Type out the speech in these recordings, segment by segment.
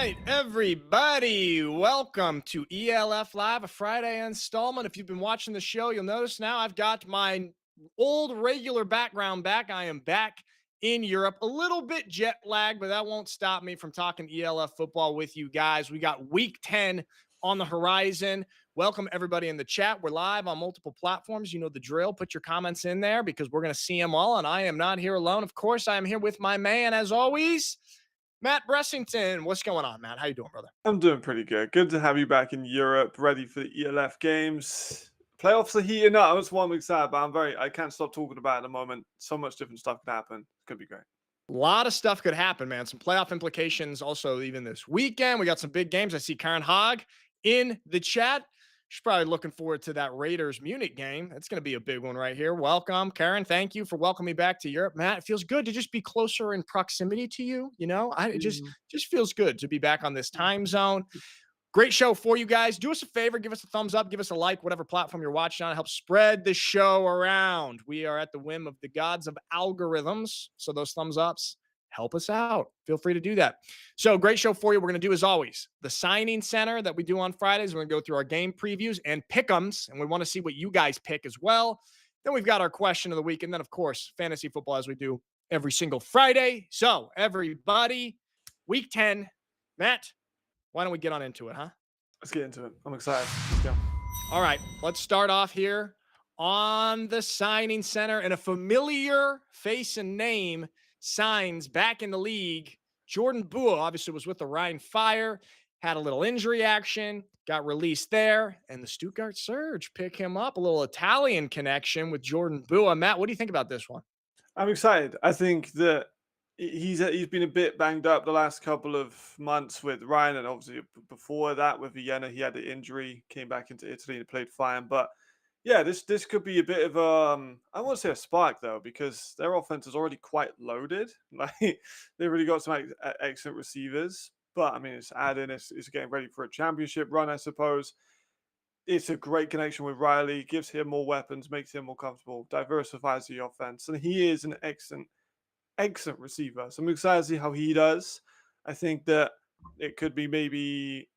right, everybody, welcome to ELF Live, a Friday installment. If you've been watching the show, you'll notice now I've got my old regular background back. I am back in Europe, a little bit jet lagged, but that won't stop me from talking ELF football with you guys. We got week 10 on the horizon. Welcome everybody in the chat. We're live on multiple platforms. You know the drill. Put your comments in there because we're going to see them all, and I am not here alone. Of course, I am here with my man, as always, Matt Bressington. What's going on, Matt? How you doing, brother? I'm doing pretty good. Good to have you back in Europe, ready for the ELF games. Playoffs are heating up. That's what I'm excited about. I can't stop talking about it at the moment. So much different stuff could happen. It's gonna be great. A lot of stuff could happen, man. Some playoff implications also even this weekend. We got some big games. I see Karen Hogg in the chat. She's probably looking forward to that Raiders Munich game. That's going to be a big one right here. Welcome, Karen. Thank you for welcoming me back to Europe. Matt, it feels good to just be closer in proximity to you. You know, it just feels good to be back on this time zone. Great show for you guys. Do us a favor, give us a thumbs up, give us a like, whatever platform you're watching on. Help spread the show around. We are at the whim of the gods of algorithms. So those thumbs ups help us out. Feel free to do that. So great show for you. We're going to do, as always, the signing center that we do on Fridays. We're going to go through our game previews and pick'ems, and we want to see what you guys pick as well. Then we've got our question of the week, and then, of course, fantasy football as we do every single Friday. So everybody, week 10, Matt, why don't we get on into it, huh? Let's get into it. I'm excited. Let's go. All right, let's start off here on the signing center, and a familiar face and name signs back in the league. Jordan Bua obviously was with the Rhine Fire, had a little injury action, got released there, and the Stuttgart Surge pick him up. A little Italian connection with Jordan Bua. Matt, what do you think about this one? I'm excited. I think that he's been a bit banged up the last couple of months with Ryan, and obviously before that with Vienna, he had the injury, came back into Italy and played fine. But yeah, this could be a bit of I want to say a spark though, because their offense is already quite loaded. Like they've really got some excellent receivers. But I mean, it's adding, it's getting ready for a championship run, I suppose. It's a great connection with Riley, gives him more weapons, makes him more comfortable, diversifies the offense, and he is an excellent receiver. So I'm excited to see how he does. I think that it could be maybe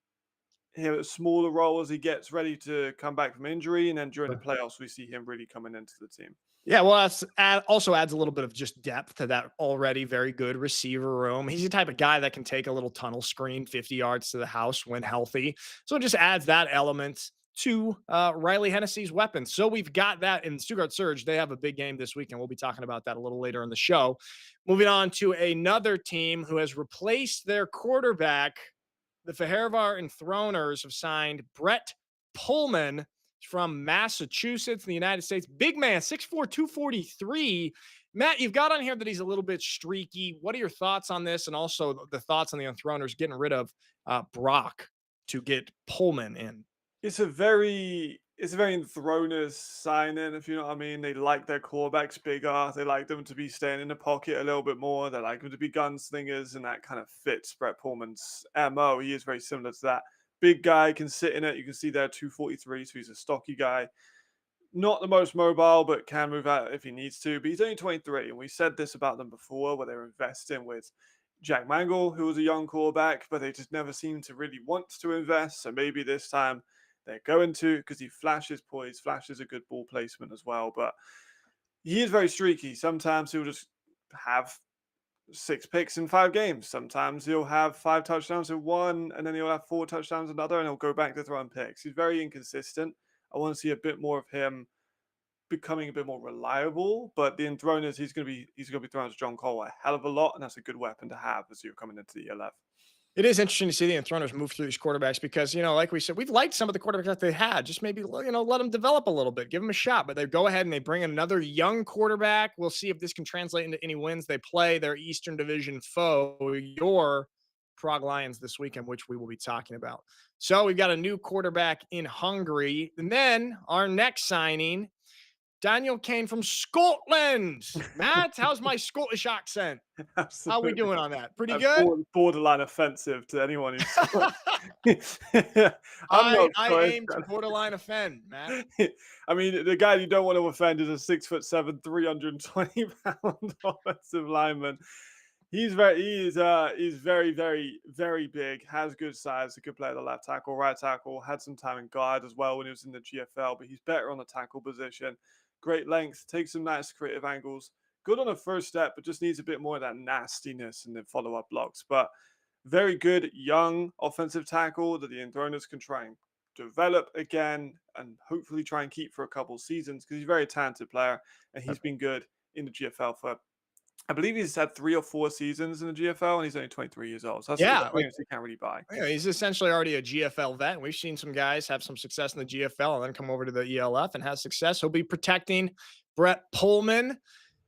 a smaller role as he gets ready to come back from injury, and then during the playoffs, we see him really coming into the team. Yeah, well, that's also adds a little bit of just depth to that already very good receiver room. He's the type of guy that can take a little tunnel screen 50 yards to the house when healthy. So it just adds that element to Riley Hennessy's weapons. So we've got that in Stuttgart Surge. They have a big game this weekend. We'll be talking about that a little later in the show. Moving on to another team who has replaced their quarterback. The Fehervar Enthroners have signed Brett Pullman from Massachusetts in the United States. Big man, 6'4", 243. Matt, you've got on here that he's a little bit streaky. What are your thoughts on this? And also the thoughts on the Enthroners getting rid of Brock to get Pullman in? It's a very Enthroners signing, if you know what I mean. They like their quarterbacks bigger. They like them to be staying in the pocket a little bit more. They like them to be gunslingers, and that kind of fits Brett Pullman's MO. He is very similar to that. Big guy, can sit in it. You can see there 243, so he's a stocky guy. Not the most mobile, but can move out if he needs to. But he's only 23, and we said this about them before, where they were investing with Jack Mangle, who was a young quarterback, but they just never seemed to really want to invest. So maybe this time they're going to, because he flashes poise, flashes a good ball placement as well. But he is very streaky. Sometimes he'll just have 6 picks in 5 games. Sometimes he'll have 5 touchdowns in one, and then he'll have 4 touchdowns in another, and he'll go back to throwing picks. He's very inconsistent. I want to see a bit more of him becoming a bit more reliable. But the Enthroners, he's going to be throwing to John Cole a hell of a lot, and that's a good weapon to have as you're coming into the ELF. It is interesting to see the Enthroners move through these quarterbacks because, you know, like we said, we've liked some of the quarterbacks that they had. Just maybe, you know, let them develop a little bit, give them a shot. But they go ahead and they bring in another young quarterback. We'll see if this can translate into any wins. They play their Eastern Division foe, your Prague Lions, this weekend, which we will be talking about. So we've got a new quarterback in Hungary. And then our next signing, Daniel Kane from Scotland. Matt, how's my Scottish accent? Absolutely. How are we doing on that? Pretty good? Borderline offensive to anyone who's I aim to borderline offend, Matt. I mean, the guy you don't want to offend is a 6'7", 320-pound offensive lineman. He's very, very, very big, has good size, a good player at the left tackle, right tackle, had some time in guard as well when he was in the GFL, but he's better on the tackle position. Great length, takes some nice creative angles. Good on the first step, but just needs a bit more of that nastiness and then follow-up blocks. But very good young offensive tackle that the Enthroners can try and develop again and hopefully try and keep for a couple seasons because he's a very talented player and he's been good in the GFL for, I believe he's had 3 or 4 seasons in the GFL and he's only 23 years old. So that's Yeah, like experience he can't really buy. he's essentially already a GFL vet. We've seen some guys have some success in the GFL and then come over to the ELF and have success. He'll be protecting Brett Pullman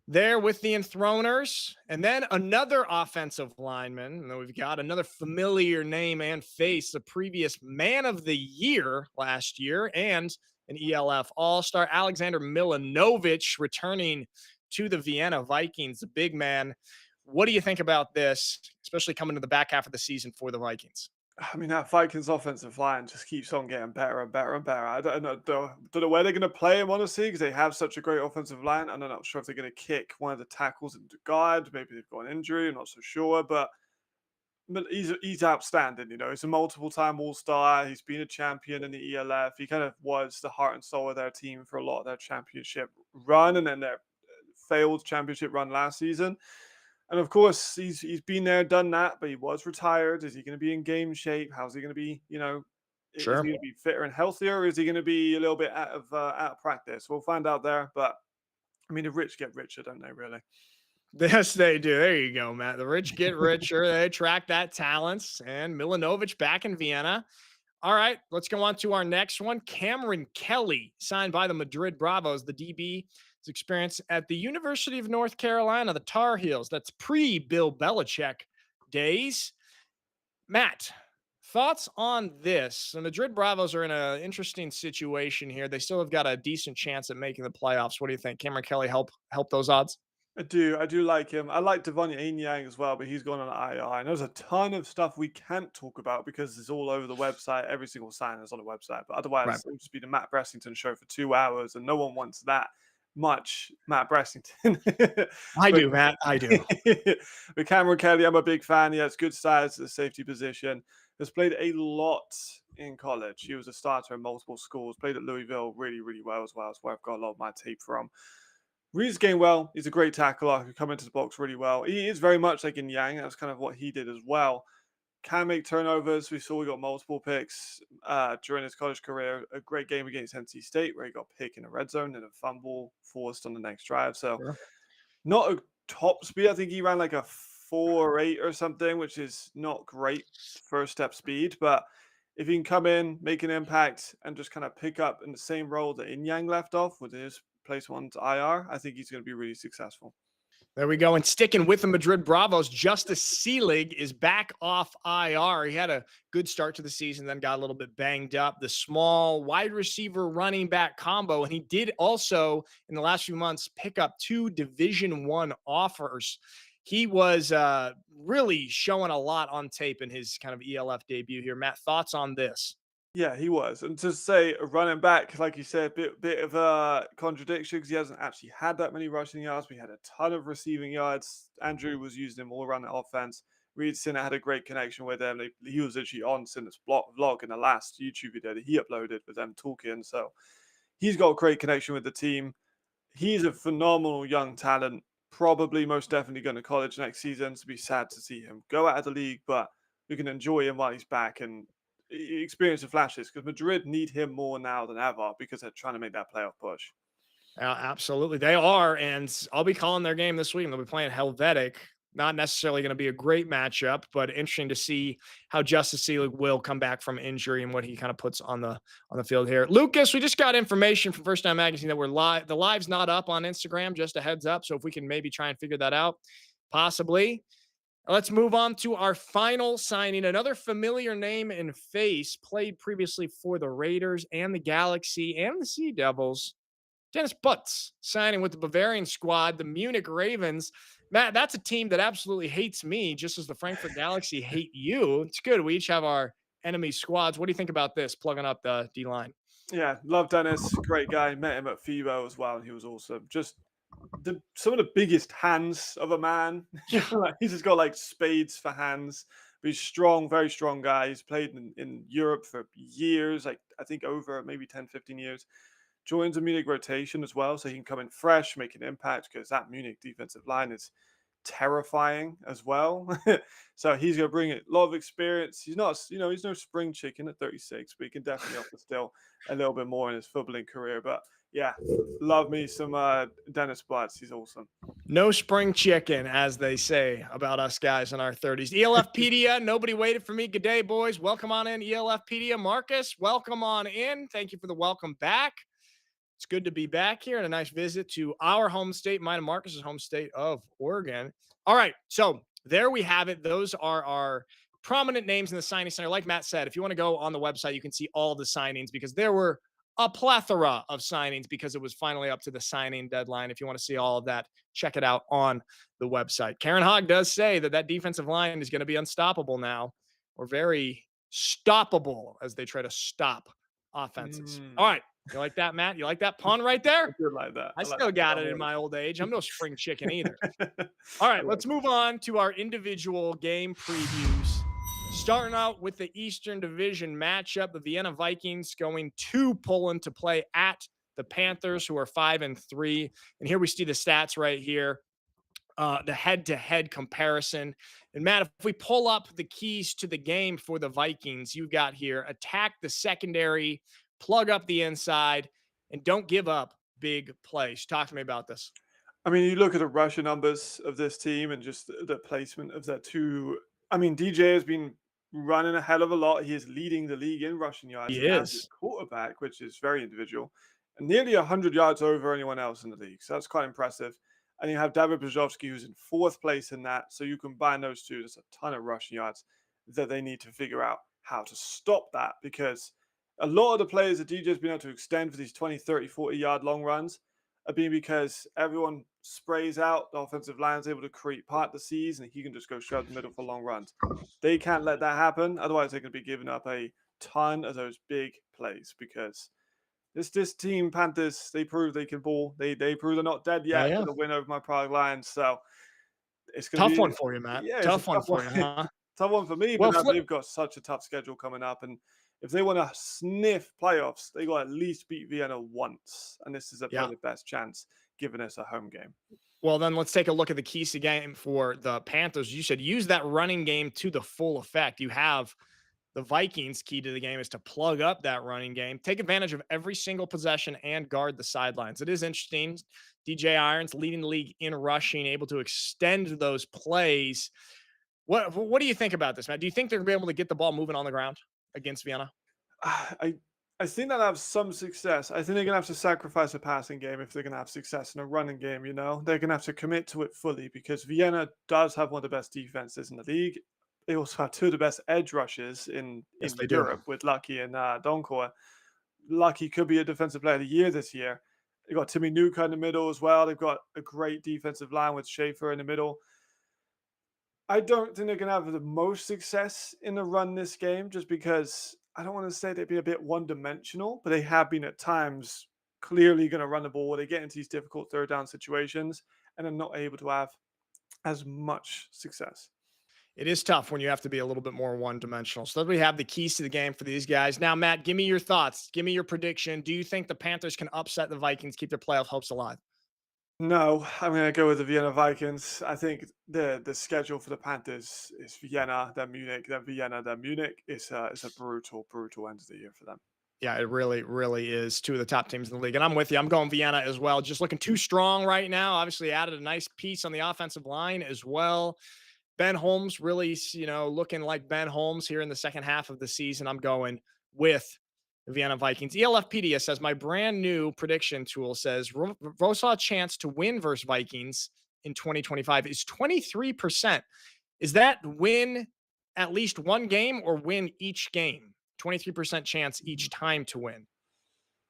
there with the Enthroners. And then another offensive lineman. And then we've got another familiar name and face, the previous man of the year last year and an ELF all-star, Alexander Milanovic, returning to the Vienna Vikings, the big man. What do you think about this, especially coming to the back half of the season for the Vikings? I mean, that Vikings offensive line just keeps on getting better and better and better. I don't know where they're going to play him, honestly, because they have such a great offensive line. And I'm not sure if they're going to kick one of the tackles into guard. Maybe they've got an injury. I'm not so sure. But he's outstanding. You know, he's a multiple time All Star. He's been a champion in the ELF. He kind of was the heart and soul of their team for a lot of their championship run, and then their failed championship run last season. And of course, he's been there, done that, but he was retired. Is he going to be in game shape? How's he going to be? You know, is he Sure. going to be fitter and healthier, or is he going to be a little bit out of practice? We'll find out there. But I mean, the rich get richer, don't they? Really? Yes, they do. There you go, Matt. The rich get richer. They attract that talents. And Milanovic back in Vienna. All right, let's go on to our next one. Cameron Kelly, signed by the Madrid Bravos, the DB. His experience at the University of North Carolina, the Tar Heels. That's pre-Bill Belichick days. Matt, thoughts on this? The Madrid Bravos are in an interesting situation here. They still have got a decent chance at making the playoffs. What do you think? Cameron Kelly help those odds? I do like him. I like Devon Yang as well, but he's gone on IR. And there's a ton of stuff we can't talk about because it's all over the website. Every single sign is on the website. But Right. otherwise, it would just be the Matt Bressington show for 2 hours, and no one wants that much Matt Bressington. I but do, Matt. I do. but Cameron Kelly, I'm a big fan. He has good size at the safety position. Has played a lot in college. He was a starter in multiple schools. Played at Louisville really, really well as well. That's where I've got a lot of my tape from. Reads game well. He's a great tackler who come into the box really well. He is very much like in Yang. That's kind of what he did as well. Can make turnovers. We saw we got multiple picks during his college career. A great game against NC State where he got picked in the red zone and a fumble forced on the next drive. So Sure. not a top speed. I think he ran like a 4.8 or something, which is not great first step speed. But if he can come in, make an impact, and just kind of pick up in the same role that In Yang left off with his place one to IR, I think he's going to be really successful. There we go. And sticking with the Madrid Bravos, Justice Seelig is back off IR. He had a good start to the season, then got a little bit banged up. The small wide receiver running back combo. And he did also, in the last few months, pick up 2 Division I offers. He was really showing a lot on tape in his kind of ELF debut here. Matt, thoughts on this? Yeah, he was. And to say a running back, like you said, bit of a contradiction because he hasn't actually had that many rushing yards. We had a ton of receiving yards. Andrew was using him all around the offense. Reed Sinner had a great connection with them. He was actually on Sinner's vlog in the last YouTube video that he uploaded with them talking. So he's got a great connection with the team. He's a phenomenal young talent. Probably most definitely going to college next season. To be sad to see him go out of the league, but we can enjoy him while he's back and experience the flashes because Madrid need him more now than ever because they're trying to make that playoff push. Absolutely. They are. And I'll be calling their game this week. They'll be playing Helvetic. Not necessarily going to be a great matchup, but interesting to see how Justice Seelig will come back from injury and what he kind of puts on the field here. Lucas, we just got information from First Down Magazine that we're live. The live's not up on Instagram, just a heads up. So if we can maybe try and figure that out, possibly. Let's move on to our final signing. Another familiar name and face, played previously for the Raiders and the Galaxy and the Sea Devils. Dennis Butts signing with the Bavarian squad, the Munich Ravens. Matt, that's a team that absolutely hates me, just as the Frankfurt Galaxy hate you. It's good. We each have our enemy squads. What do you think about this, plugging up the D line? Yeah, love Dennis. Great guy. Met him at FIBO as well, and he was awesome. Just some of the biggest hands of a man. Yeah. Like, he's just got like spades for hands. But he's strong, very strong guy. He's played in Europe for years, like I think over maybe 10, 15 years. Joins a Munich rotation as well, so he can come in fresh, make an impact because that Munich defensive line is terrifying as well. So he's going to bring a lot of experience. He's not, he's no spring chicken at 36, but he can definitely offer still a little bit more in his footballing career. But yeah, love me some Dennis Butts. He's awesome. No spring chicken, as they say about us guys in our 30s. ELFpedia, nobody waited for me. Good day, boys. Welcome on in, ELFpedia. Marcus, welcome on in. Thank you for the welcome back. It's good to be back here and a nice visit to our home state, mine and Marcus's home state of Oregon. All right, so there we have it. Those are our prominent names in the signing center. Like Matt said, if you want to go on the website, you can see all the signings because there were a plethora of signings because it was finally up to the signing deadline. If you want to see all of that, check it out on the website. Karen Hogg does say that that defensive line is going to be unstoppable now, or very stoppable as they try to stop offenses. All right. You like that, Matt? You like that pun right I there? do like that. I I like still that. got it in my old age. I'm no spring chicken either. All right, let's move on to our individual game previews. Starting out with the Eastern Division matchup, the Vienna Vikings going to Poland to play at the Panthers, who are 5-3. And here we see the stats right here, the head-to-head comparison. And Matt, if we pull up the keys to the game for the Vikings, you've got here: attack the secondary, plug up the inside, and don't give up big plays. Talk to me about this. I mean, you look at the Russia numbers of this team and just the placement of their two. I mean, DJ has been running a hell of a lot. He is leading the league in rushing yards He as his is. quarterback, which is very individual, and nearly 100 yards over anyone else in the league. So that's quite impressive. And you have David Brzozowski, who's in fourth place in that. So you combine those two, there's a ton of rushing yards that they need to figure out how to stop that, because a lot of the players that DJ's been able to extend for these 20, 30, 40-yard long runs have been because everyone sprays out. The offensive line is able to create part the seas, and he can just go straight up the middle for long runs. They can't let that happen. Otherwise, they're going to be giving up a ton of those big plays, because this team, Panthers, they prove they can ball. They prove they're not dead Oh, yet yeah. with a win over my Prague Lions. So it's going to Tough be, one for you, Matt. yeah, it's a Tough one tough for one. you, huh? Tough one for me, but Well, now flip. they've got such a tough schedule coming up, and if they want to sniff playoffs, they got to at least beat Vienna once, and this is Yeah. probably the best chance, given it's a home game. Well, then let's take a look at the keys to game for the Panthers. You said use that running game to the full effect. You have the Vikings' key to the game is to plug up that running game, take advantage of every single possession, and guard the sidelines. It is interesting. DJ Irons leading the league in rushing, able to extend those plays. What do you think about this, Matt? Do you think they're going to be able to get the ball moving on the ground against Vienna? I I think they'll have some success. I think they're gonna have to sacrifice a passing game if they're gonna have success in a running game. They're gonna have to commit to it fully, because Vienna does have one of the best defenses in the league. They also have two of the best edge rushers Yes, in they do. Europe with Lucky and Donkor. Lucky could be a defensive player of the year this year. They've got Timmy Nuka in the middle as well. They've got a great defensive line with Schaefer in the middle. I don't think they're going to have the most success in the run this game, just because I don't want to say they'd be a bit one dimensional, but they have been at times clearly going to run the ball. They get into these difficult third down situations and are not able to have as much success. It is tough when you have to be a little bit more one dimensional. So we have the keys to the game for these guys. Now, Matt, give me your thoughts. Give me your prediction. Do you think the Panthers can upset the Vikings, keep their playoff hopes alive? No, I'm going to go with the Vienna Vikings. I think the schedule for the Panthers is Vienna, then Munich, then Vienna, then Munich. It's a brutal end of the year for them. Yeah, it really, really is two of the top teams in the league. And I'm with you. I'm going Vienna as well. Just looking too strong right now. Obviously added a nice piece on the offensive line as well. Ben Holmes really, looking like Ben Holmes here in the second half of the season. I'm going with the Vienna Vikings. ELFpedia says my brand new prediction tool says Rosa chance to win versus Vikings in 2025 is 23%. Is that win at least one game or win each game? 23% chance each time to win.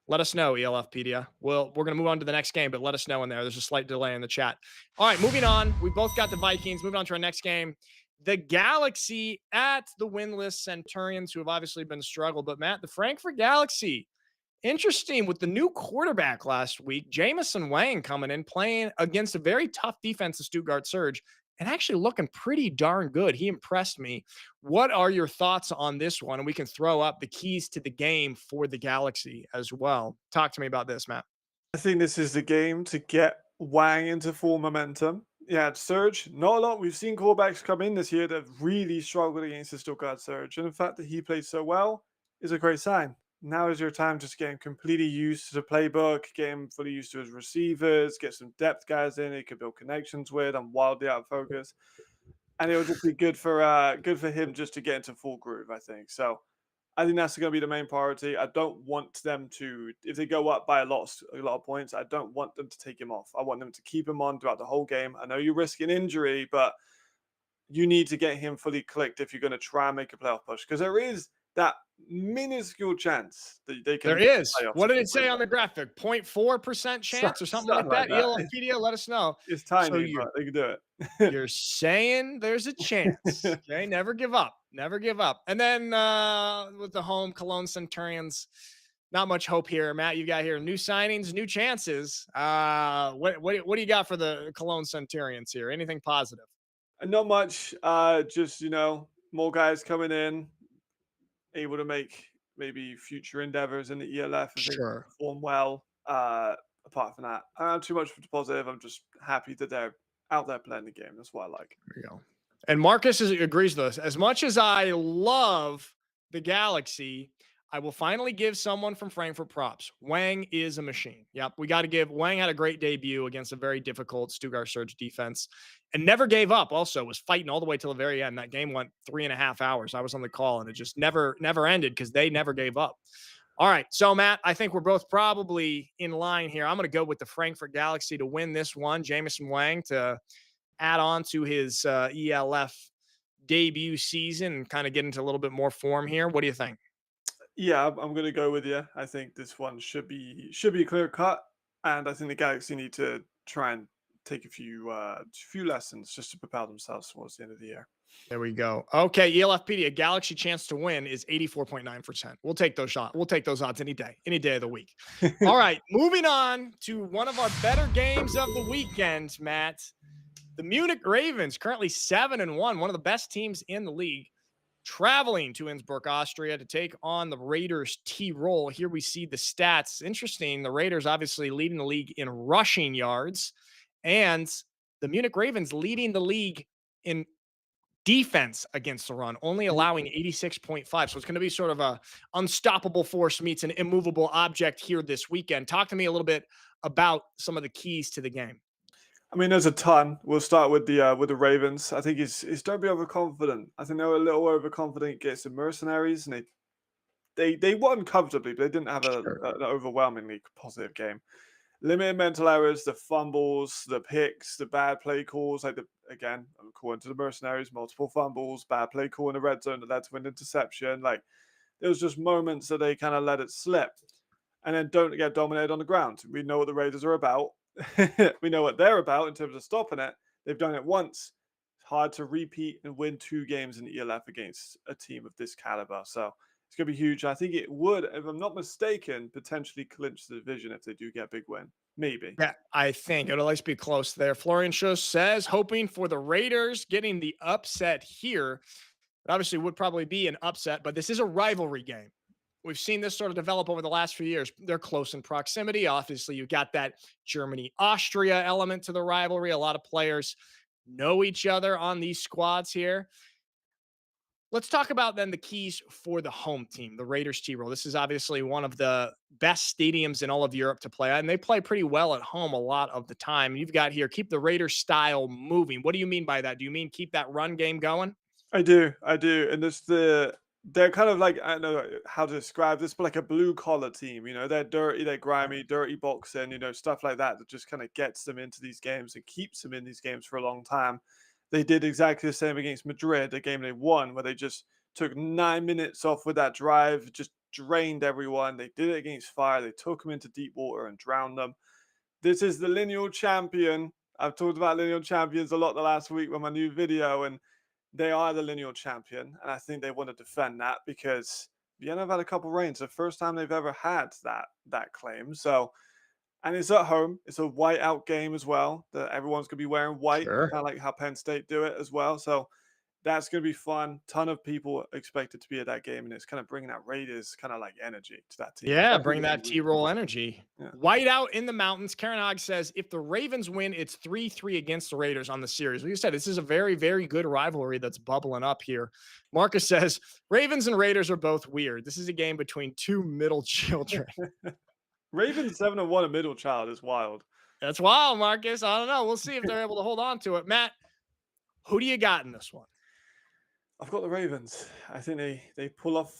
Let us know, ELFpedia. Well, we're going to move on to the next game, but let us know in there. There's a slight delay in the chat. All right, moving on. We both got the Vikings. Moving on to our next game. The Galaxy at the winless Centurions, who have obviously been struggled. But, Matt, the Frankfurt Galaxy Interesting with the new quarterback last week, Jamison Wang coming in playing against a very tough defense of Stuttgart Surge and actually looking pretty darn good. He impressed me. What are your thoughts on this one? And we can throw up the keys to the game for the Galaxy as well. Talk to me about this, Matt. I think this is the game to get Wang into full momentum. Yeah, it's Surge, not a lot. We've seen quarterbacks come in this year that have really struggled against the Stuttgart Surge. And the fact that he played so well is a great sign. Now is your time to get him completely used to the playbook, get him fully used to his receivers, get some depth guys in he could build connections with. I'm wildly out of focus. And it'll just be good for him just to get into full groove, I think. So I think that's going to be the main priority. I don't want them to, if they go up by a lot of points, I don't want them to take him off. I want them to keep him on throughout the whole game. I know you risk an injury, but you need to get him fully clicked if you're going to try and make a playoff push because there is that minuscule chance that they can There make is. the playoffs. What did it say on the graphic? 0.4% chance or something like that? ELFpedia, let us know. It's So tiny, but they can do it. you're saying there's a chance. Okay. Never give up. Never give up. And then with the home Cologne Centurions, not much hope here. Matt, you got here new signings, new chances. What do you got for the Cologne Centurions here? Anything positive? Not much. Just more guys coming in, able to make maybe future endeavors in the ELF if they Sure. perform well. Apart from that, I don't have too much for the positive. I'm just happy that they're out there playing the game. That's what I like. There you go. And Marcus agrees with us. As much as I love the Galaxy, I will finally give someone from Frankfurt props. Wang is a machine. Yep. We got to give Wang had a great debut against a very difficult Stuttgart Surge defense and never gave up. Also was fighting all the way till the very end. That game went 3.5 hours. I was on the call and it just never ended because they never gave up. All right. So, Matt, I think we're both probably in line here. I'm going to go with the Frankfurt Galaxy to win this one. Jamison Wang to add on to his ELF debut season and kind of get into a little bit more form here. What do you think? Yeah, I'm going to go with you. I think this one should be clear cut, and I think the Galaxy need to try and take a few lessons just to propel themselves towards the end of the year. There we go. Okay, ELFpedia Galaxy chance to win is 84.9%. We'll take those shots. We'll take those odds any day of the week. All right, moving on to one of our better games of the weekend, Matt. The Munich Ravens, currently 7-1, one of the best teams in the league, traveling to Innsbruck, Austria to take on the Raiders T-Roll. Here we see the stats. Interesting. The Raiders obviously leading the league in rushing yards, and the Munich Ravens leading the league in defense against the run, only allowing 86.5. So it's going to be sort of a unstoppable force meets an immovable object here this weekend. Talk to me a little bit about some of the keys to the game. I mean, there's a ton. We'll start with the Ravens. I think it's don't be overconfident. I think they were a little overconfident against the Mercenaries, and they won comfortably, but they didn't have an overwhelmingly positive game. Limited mental errors, the fumbles, the picks, the bad play calls. Again, according to the Mercenaries, multiple fumbles, bad play call in the red zone that led to an interception. Like there was just moments that they kind of let it slip, and then don't get dominated on the ground. We know what the Raiders are about. We know what they're about in terms of stopping it. They've done it once. It's hard to repeat and win 2 games in the ELF against a team of this caliber. So it's going to be huge. I think it would, if I'm not mistaken, potentially clinch the division if they do get a big win. Maybe. Yeah, I think it'll at least be close there. Florian Schuss says, hoping for the Raiders getting the upset here. It obviously would probably be an upset, but this is a rivalry game. We've seen this sort of develop over the last few years. They're close in proximity. Obviously, you got that Germany-Austria element to the rivalry. A lot of players know each other on these squads here. Let's talk about then the keys for the home team, the Raiders T-Roll. This is obviously one of the best stadiums in all of Europe to play at, and they play pretty well at home a lot of the time. You've got here, keep the Raiders style moving. What do you mean by that? Do you mean keep that run game going? I do. And they're kind of like, I don't know how to describe this, but like a blue collar team. They're dirty, they're grimy, dirty boxing, stuff like that just kind of gets them into these games and keeps them in these games for a long time. They did exactly the same against Madrid, a game they won, where they just took 9 minutes off with that drive, just drained everyone. They did it against Fire. They took them into deep water and drowned them. This is the lineal champion. I've talked about lineal champions a lot the last week with my new video, and they are the lineal champion. And I think they want to defend that because Vienna have had a couple reigns. The first time they've ever had that claim. So, and it's at home. It's a white-out game as well. That everyone's gonna be wearing white, Sure. kind of like how Penn State do it as well. So that's gonna be fun. Ton of people expected to be at that game, and it's kind of bringing that Raiders kind of like energy to that team. Yeah, I think bring it'll be that really T-roll fun. energy. Yeah. White out in the mountains. Karen Hogg says if the Ravens win, it's 3-3 against the Raiders on the series. Like you said, this is a very, very good rivalry that's bubbling up here. Marcus says Ravens and Raiders are both weird. This is a game between two middle children. Ravens 7-1 a middle child is wild. That's wild, Marcus. I don't know. We'll see if they're able to hold on to it. Matt, who do you got in this one? I've got the Ravens. I think they pull off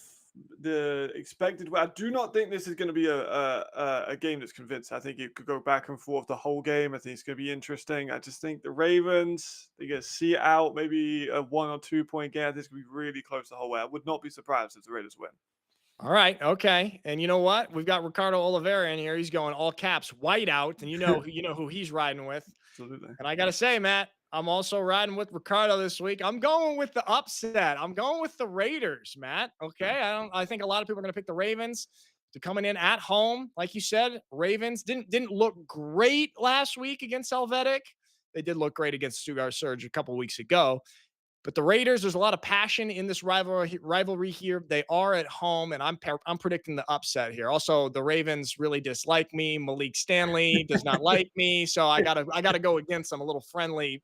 the expected way. I do not think this is going to be a game that's convincing. I think it could go back and forth the whole game. I think it's going to be interesting. I just think the Ravens, they get to see it out, maybe a 1 or 2 point game. This could be really close the whole way. I would not be surprised if the Raiders win. All right. Okay. And you know what? We've got Ricardo Oliveira in here. He's going all caps white out. And you know who he's riding with. Absolutely. And I gotta say, Matt, I'm also riding with Ricardo this week. I'm going with the upset. I'm going with the Raiders, Matt. Okay. I think a lot of people are gonna pick the Ravens to coming in at home. Like you said, Ravens didn't look great last week against Helvetic. They did look great against Stuttgart Surge a couple weeks ago. But the Raiders, there's a lot of passion in this rivalry here. They are at home, and I'm predicting the upset here. Also, the Ravens really dislike me. Malik Stanley does not like me, so I gotta go against them. A little friendly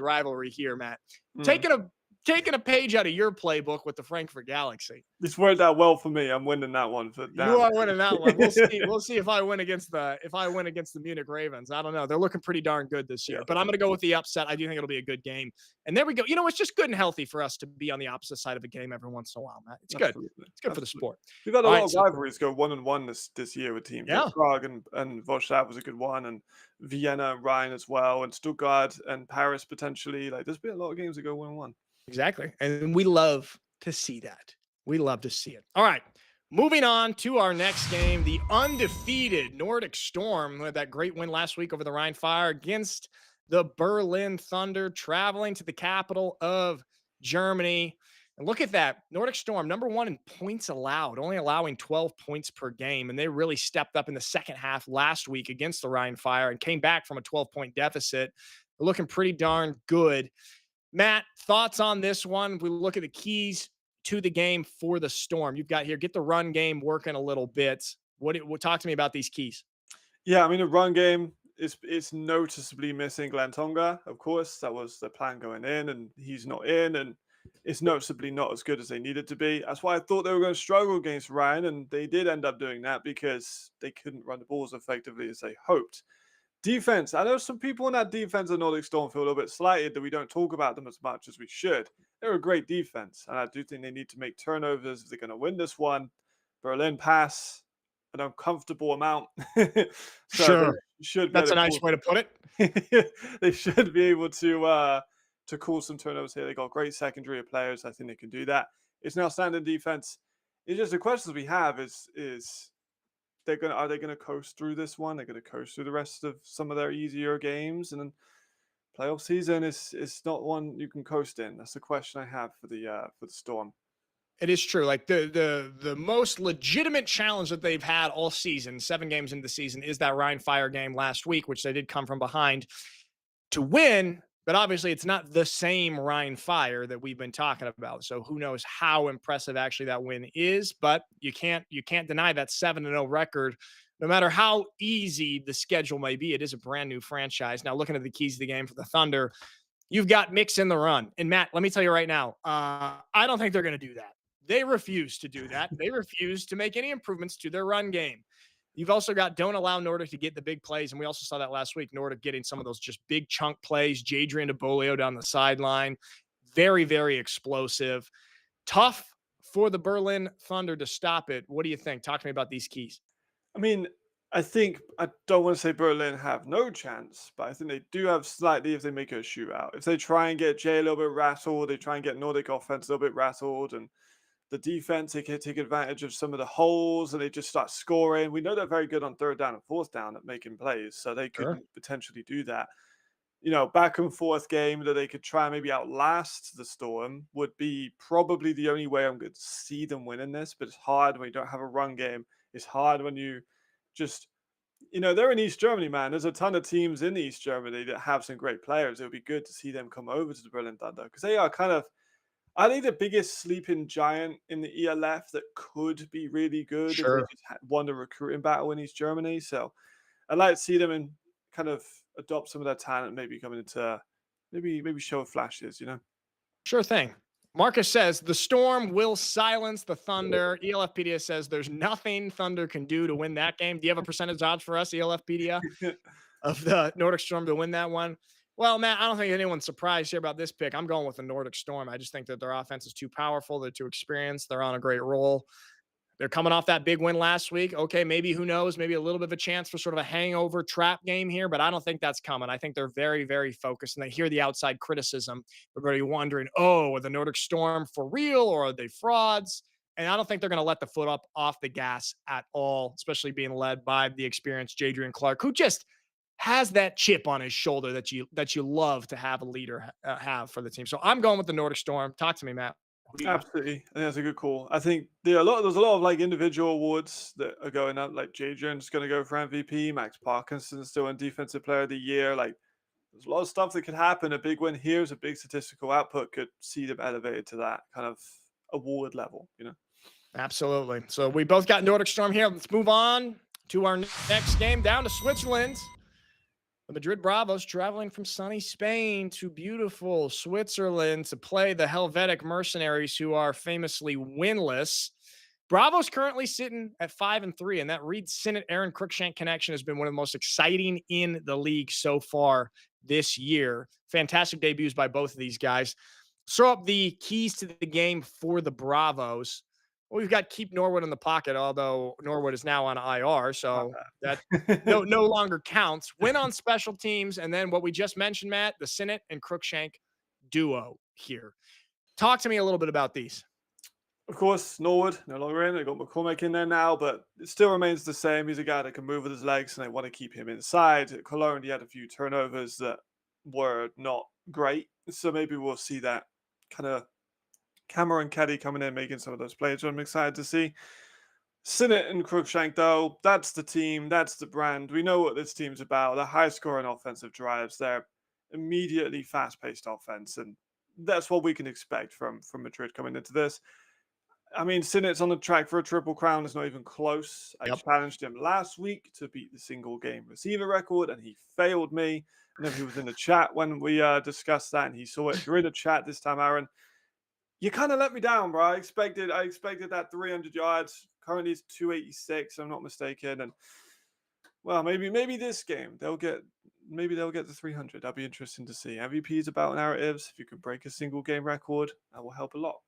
rivalry here, Matt. Mm. Taking a page out of your playbook with the Frankfurt Galaxy. This worked out well for me. I'm winning that one for You damn. are winning that one. We'll see. We'll see if I win against the Munich Ravens. I don't know. They're looking pretty darn good this year. Yeah. But I'm going to go with the upset. I do think it'll be a good game. And there we go. It's just good and healthy for us to be on the opposite side of a game every once in a while, Matt. It's good. Absolutely. It's good for the sport. We've had a All lot right, of so rivalries go 1-1 this year with teams. yeah, Like Prague and Warsaw was a good one, and Vienna and Rhine as well, and Stuttgart and Paris potentially. Like there's been a lot of games that go 1-1. exactly. And we love to see that. We love to see it. All right. Moving on to our next game, the undefeated Nordic Storm had that great win last week over the Rhine Fire against the Berlin Thunder, traveling to the capital of Germany. And look at that. Nordic Storm, number one in points allowed, only allowing 12 points per game. And they really stepped up in the second half last week against the Rhine Fire and came back from a 12-point deficit. They're looking pretty darn good. Matt, thoughts on this one? We look at the keys to the game for the Storm. You've got here, get the run game working a little bit. What talk to me about these keys? Yeah, I mean the run game is noticeably missing Glenn Tonga. Of course, that was the plan going in, and he's not in, and it's noticeably not as good as they needed to be. That's why I thought they were going to struggle against Ryan, and they did end up doing that because they couldn't run the balls effectively as they hoped. Defense. I know some people in that defense of Nordic Storm feel a little bit slighted that we don't talk about them as much as we should. They're a great defense, and I do think they need to make turnovers if they're going to win this one. Berlin pass an uncomfortable amount. So Sure. they should That's a nice way to put it. they should be able to cause some turnovers here. They got great secondary of players. I think they can do that. It's now standard defense. It's just the questions we have is are they gonna coast through this one? They're gonna coast through the rest of some of their easier games, and then playoff season is not one you can coast in. That's the question I have for the Storm. It is true. Like the most legitimate challenge that they've had all season, 7 games into the season, is that Rhine Fire game last week, which they did come from behind to win. But obviously, it's not the same Rhine Fire that we've been talking about. So who knows how impressive actually that win is? But you can't deny that 7-0 record. No matter how easy the schedule may be, it is a brand new franchise. Now, looking at the keys of the game for the Thunder, you've got mix in the run. And Matt, let me tell you right now, I don't think they're going to do that. They refuse to do that. They refuse to make any improvements to their run game. You've also got don't allow Nordic to get the big plays. And we also saw that last week, Nordic getting some of those just big chunk plays. Jadrian DeBolio down the sideline. Very, very explosive. Tough for the Berlin Thunder to stop it. What do you think? Talk to me about these keys. I mean, I don't want to say Berlin have no chance, but I think they do have slightly if they make it a shootout. If they try and get Jay a little bit rattled, they try and get Nordic offense a little bit rattled, and the defense, they can take advantage of some of the holes and they just start scoring. We know they're very good on third down and fourth down at making plays, so they could Sure. potentially do that. back and forth game that they could try and maybe outlast the Storm would be probably the only way I'm going to see them winning this. But it's hard when you don't have a run game. It's hard when you just, they're in East Germany, man. There's a ton of teams in East Germany that have some great players. It would be good to see them come over to the Berlin Thunder because they are kind of, I think, the biggest sleeping giant in the ELF that could be really good if they Sure. just won the recruiting battle in East Germany. So I'd like to see them and kind of adopt some of their talent, maybe coming into maybe show flashes. Sure thing. Marcus says the Storm will silence the Thunder. ELFpedia says there's nothing Thunder can do to win that game. Do you have a percentage odds for us, ELFpedia, of the Nordic Storm to win that one? Well, Matt, I don't think anyone's surprised here about this pick. I'm going with the Nordic Storm. I just think that their offense is too powerful. They're too experienced. They're on a great roll. They're coming off that big win last week. Okay, maybe who knows? Maybe a little bit of a chance for sort of a hangover trap game here, but I don't think that's coming. I think they're very, very focused, and they hear the outside criticism. Everybody wondering, oh, are the Nordic Storm for real or are they frauds? And I don't think they're going to let the foot up off the gas at all, especially being led by the experienced Jadrian Clark, who just has that chip on his shoulder that you love to have a leader have for the team. So I'm going with the Nordic Storm. Talk to me, Matt. Who do you got? Absolutely. I think that's a good call. I think there's a lot of like individual awards that are going up. Like Jadrian's going to go for MVP. Max Parkinson's still in Defensive Player of the Year. Like there's a lot of stuff that could happen. A big win here is a big statistical output could see them elevated to that kind of award level. Absolutely. So we both got Nordic Storm here. Let's move on to our next game down to Switzerland. The Madrid Bravos traveling from sunny Spain to beautiful Switzerland to play the Helvetic Mercenaries, who are famously winless. Bravos currently sitting at 5-3, and that Reed Sinnott Aaron Cruikshank connection has been one of the most exciting in the league so far this year. Fantastic debuts by both of these guys. Throw up the keys to the game for the Bravos. Well, we've got keep Norwood in the pocket, although Norwood is now on IR, Not so that bad. no longer counts. Win on special teams, and then what we just mentioned, Matt, the Sinnott and Cruikshank duo here. Talk to me a little bit about these. Of course, Norwood no longer in. They got McCormick in there now, but it still remains the same. He's a guy that can move with his legs, and they want to keep him inside. At Cologne, he had a few turnovers that were not great, so maybe we'll see that kind of Cameron Caddy coming in, making some of those plays. I'm excited to see. Sinnott and Cruikshank, though, that's the team, that's the brand. We know what this team's about. They're high-scoring offensive drives. They're immediately fast-paced offense, and that's what we can expect from Madrid coming into this. I mean, Sinnott's on the track for a triple crown. It's not even close. I Yep. challenged him last week to beat the single game receiver record, and he failed me. I know he was in the chat when we discussed that, and he saw it. If you're in the chat this time, Aaron, you kind of let me down, bro. I expected that 300 yards. Currently, it's 286. I'm not mistaken, and well, maybe this game they'll get the 300. That'll be interesting to see. MVP is about narratives. If you can break a single game record, that will help a lot.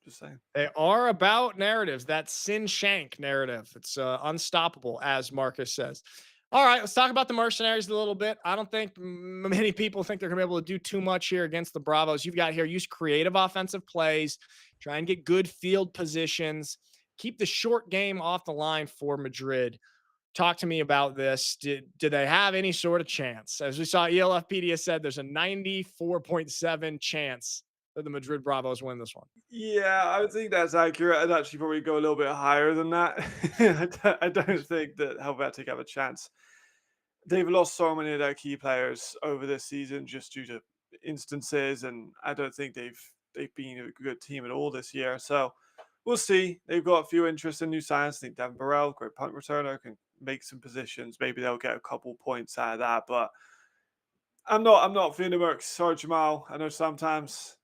Just saying. They are about narratives. That Sin Shank narrative. It's unstoppable, as Marcus says. All right, let's talk about the Mercenaries a little bit. I don't think many people think they're going to be able to do too much here against the Bravos. You've got here, use creative offensive plays, try and get good field positions, keep the short game off the line for Madrid. Talk to me about this. Did they have any sort of chance? As we saw, ELFpedia said there's a 94.7 chance that the Madrid Bravos win this one. Yeah, I would think that's accurate. I'd actually probably go a little bit higher than that. I don't think that Helvetic have a chance. They've lost so many of their key players over this season just due to instances, and I don't think they've been a good team at all this year. So we'll see. They've got a few interesting new signs. I think Devin Burrell, great punt returner, can make some positions. Maybe they'll get a couple points out of that, but I'm not feeling the work. Sorry, Jamal. I know sometimes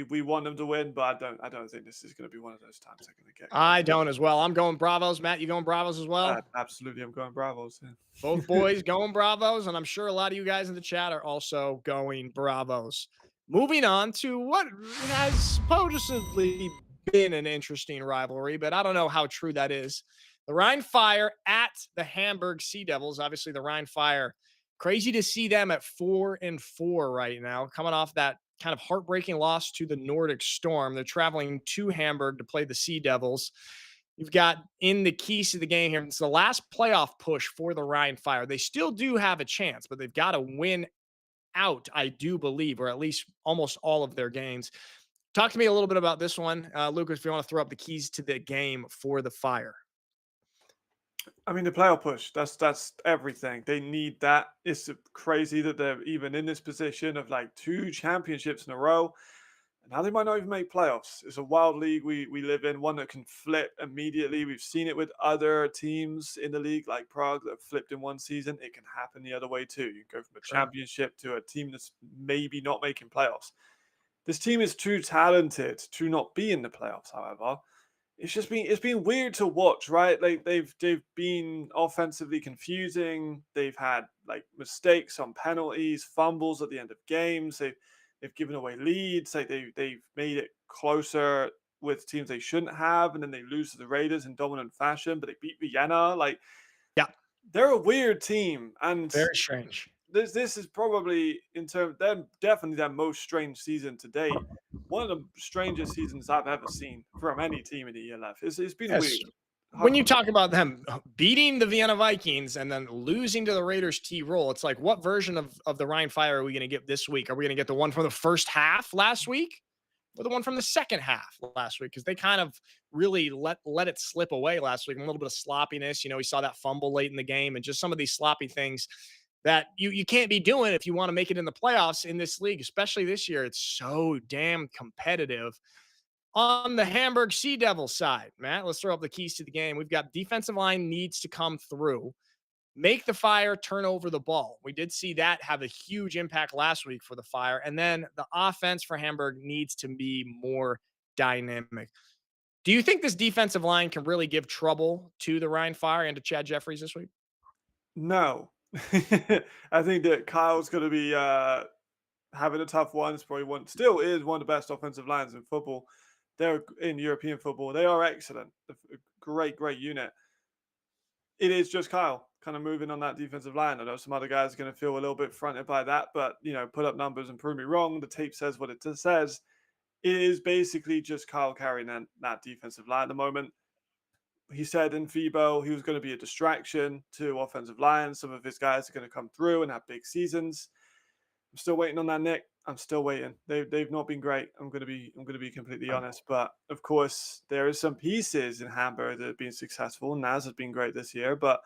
we want them to win, but I don't think this is going to be one of those times they're going to get going. I don't as well. I'm going Bravos. Matt, you going Bravos as well? Absolutely, I'm going Bravos. Yeah. Both boys going Bravos, and I'm sure a lot of you guys in the chat are also going Bravos. Moving on to what has supposedly been an interesting rivalry, but I don't know how true that is. The Rhine Fire at the Hamburg Sea Devils. Obviously, the Rhine Fire, crazy to see them at 4-4 right now, coming off that kind of heartbreaking loss to the Nordic Storm. They're traveling to Hamburg to play the Sea Devils. You've got in the keys to the game here. It's the last playoff push for the Rhine Fire. They still do have a chance, but they've got to win out, I do believe, or at least almost all of their games. Talk to me a little bit about this one, Lucas, if you want to throw up the keys to the game for the Fire. I mean, the playoff push, that's everything. They need that. It's crazy that they're even in this position of like two championships in a row. And now they might not even make playoffs. It's a wild league we live in, one that can flip immediately. We've seen it with other teams in the league, like Prague, that have flipped in one season. It can happen the other way too. You can go from a Sure. championship to a team that's maybe not making playoffs. This team is too talented to not be in the playoffs, however. It's been weird to watch, right? Like they've been offensively confusing. They've had like mistakes on penalties, fumbles at the end of games. They've given away leads. Like they've made it closer with teams they shouldn't have, and then they lose to the Raiders in dominant fashion. But they beat Vienna. Like Yeah, they're a weird team, and very strange. this is probably in terms they're definitely their most strange season to date. One of the strangest seasons I've ever seen from any team in the ELF. It's been Yes. weird. When you talk about them beating the Vienna Vikings and then losing to the Raiders T-Roll, it's like, what version of the Rhine Fire are we going to get this week? Are we going to get the one from the first half last week or the one from the second half last week? Because they kind of really let it slip away last week. A little bit of sloppiness. We saw that fumble late in the game and just some of these sloppy things that you can't be doing if you want to make it in the playoffs in this league, especially this year. It's so damn competitive. On the Hamburg Sea Devil side, Matt, let's throw up the keys to the game. We've got defensive line needs to come through, make the Fire turn over the ball. We did see that have a huge impact last week for the Fire. And then the offense for Hamburg needs to be more dynamic. Do you think this defensive line can really give trouble to the Rhine Fire and to Chad Jeffries this week? No. I think that Kyle's gonna be having a tough one. It's probably still is one of the best offensive lines in football. They're in European football. They are excellent. A great unit. It is just Kyle kind of moving on that defensive line. I know some other guys are going to feel a little bit fronted by that, but put up numbers and prove me wrong. The tape says what it says. It is basically just Kyle carrying that defensive line at the moment. He said in FIBO he was going to be a distraction to offensive line. Some of his guys are going to come through and have big seasons. I'm still waiting on that, Nick. I'm still waiting. They've not been great. I'm gonna be completely honest. But of course, there is some pieces in Hamburg that have been successful. Naz has been great this year, but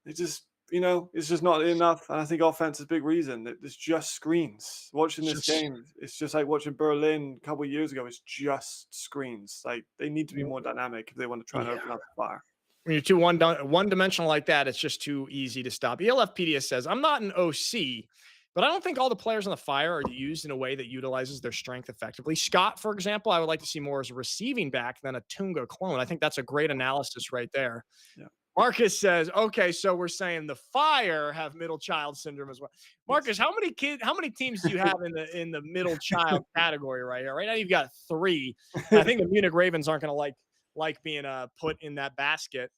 it just it's just not enough. And I think offense is a big reason. It's just screens. Watching this Just game, it's just like watching Berlin a couple of years ago. It's just screens. Like they need to be more dynamic if they want to try and yeah. open up the fire. When you're too one dimensional like that, it's just too easy to stop. ELFpedia says, I'm not an OC, but I don't think all the players on the Fire are used in a way that utilizes their strength effectively. Scott, for example, I would like to see more as a receiving back than a Tunga clone. I think that's a great analysis right there. Yeah. Marcus says, okay, so we're saying the Fire have middle child syndrome as well. Marcus, how many teams do you have in the middle child category right here? Right now you've got 3. I think the Munich Ravens aren't going to like being put in that basket.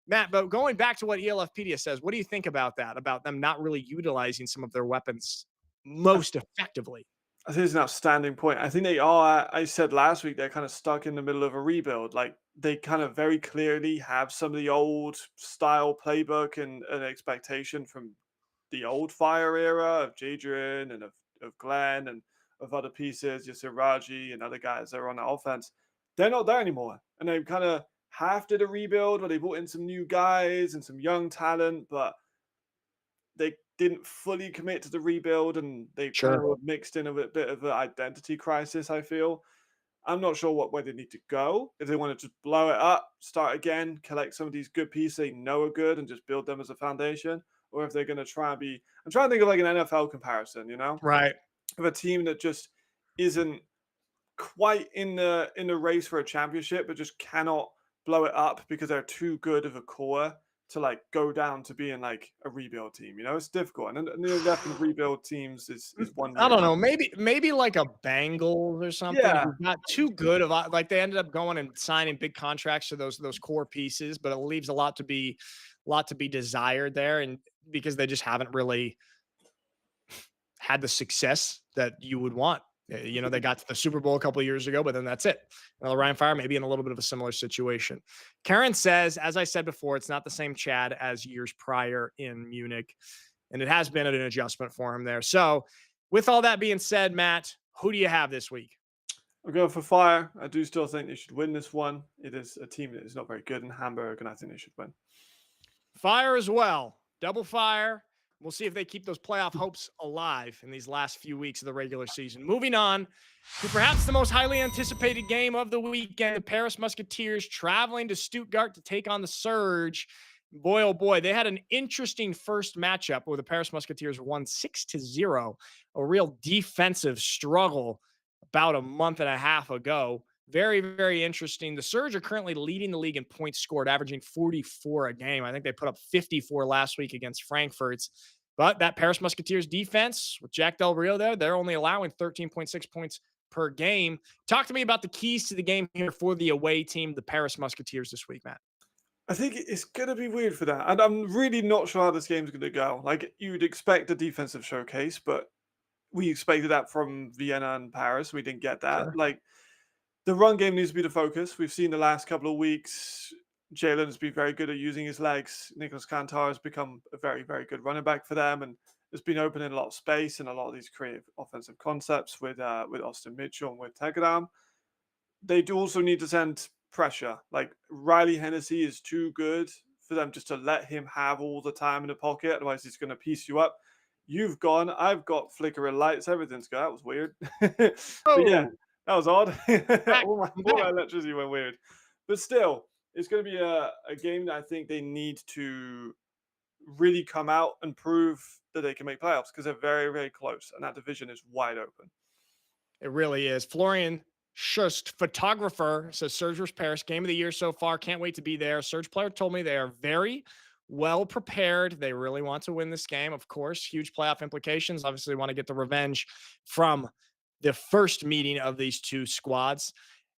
Matt, but going back to what ELFpedia says, what do you think about that? About them not really utilizing some of their weapons most effectively? I think it's an outstanding point. I think they are. I said last week they're kind of stuck in the middle of a rebuild. Like they kind of very clearly have some of the old style playbook and an expectation from the old Fire era of Jadrian and of Glenn and of other pieces, Raji and other guys that are on the offense. They're not there anymore. And they kind of half did a rebuild where they brought in some new guys and some young talent, but they didn't fully commit to the rebuild and they kind Sure. of mixed in a bit of an identity crisis, I feel. I'm not sure where they need to go. If they want to just blow it up, start again, collect some of these good pieces they know are good and just build them as a foundation, or if they're going to try and be. I'm trying to think of like an NFL comparison, Right. of a team that just isn't quite in the race for a championship, but just cannot blow it up because they're too good of a core to like go down to being like a rebuild team. It's difficult, and the definitely rebuild teams is one I year. don't know. Maybe like a Bengals or something Yeah, who's not too good of like they ended up going and signing big contracts to those core pieces, but it leaves a lot to be desired there, and because they just haven't really had the success that you would want. They got to the Super Bowl a couple of years ago, but then that's it. Well, the Ryan Fire may be in a little bit of a similar situation. Karen says, as I said before, it's not the same Chad as years prior in Munich, and it has been an adjustment for him there. So With all that being said, Matt, who do you have this week? I'm going for Fire. I do still think they should win this one. It is a team that is not very good in Hamburg, and I think they should win. Fire as well. Double fire. We'll see if they keep those playoff hopes alive in these last few weeks of the regular season. Moving on to perhaps the most highly anticipated game of the weekend, the Paris Musketeers traveling to Stuttgart to take on the Surge. Boy, oh boy, they had an interesting first matchup where the Paris Musketeers won 6-0, a real defensive struggle about a month and a half ago. Very, very interesting. The Surge are currently leading the league in points scored, averaging 44 a game. I think they put up 54 last week against Frankfurt. But that Paris Musketeers defense with Jack Del Rio there, they're only allowing 13.6 points per game. Talk to me about the keys to the game here for the away team, the Paris Musketeers this week, Matt. I think it's going to be weird for that. And I'm really not sure how this game's going to go. Like, you'd expect a defensive showcase, but we expected that from Vienna and Paris. We didn't get that. Sure. Like, the run game needs to be the focus. We've seen the last couple of weeks, Jalen's been very good at using his legs. Nicholas Kantar has become a very, very good running back for them and has been opening a lot of space and a lot of these creative offensive concepts with Austin Mitchell and with Tegadam. They do also need to send pressure. Like Riley Hennessy is too good for them just to let him have all the time in the pocket. Otherwise, he's going to piece you up. You've gone. I've got flickering lights. Everything's gone. That was weird. But yeah, Oh, that was odd. back, all my electricity went weird. But still, it's going to be a game that I think they need to really come out and prove that they can make playoffs because they're very, very close. And that division is wide open. It really is. Florian Schust, photographer, says Surge vs. Paris, game of the year so far. Can't wait to be there. Surge player told me they are very well prepared. They really want to win this game, of course. Huge playoff implications. Obviously, want to get the revenge from the first meeting of these two squads.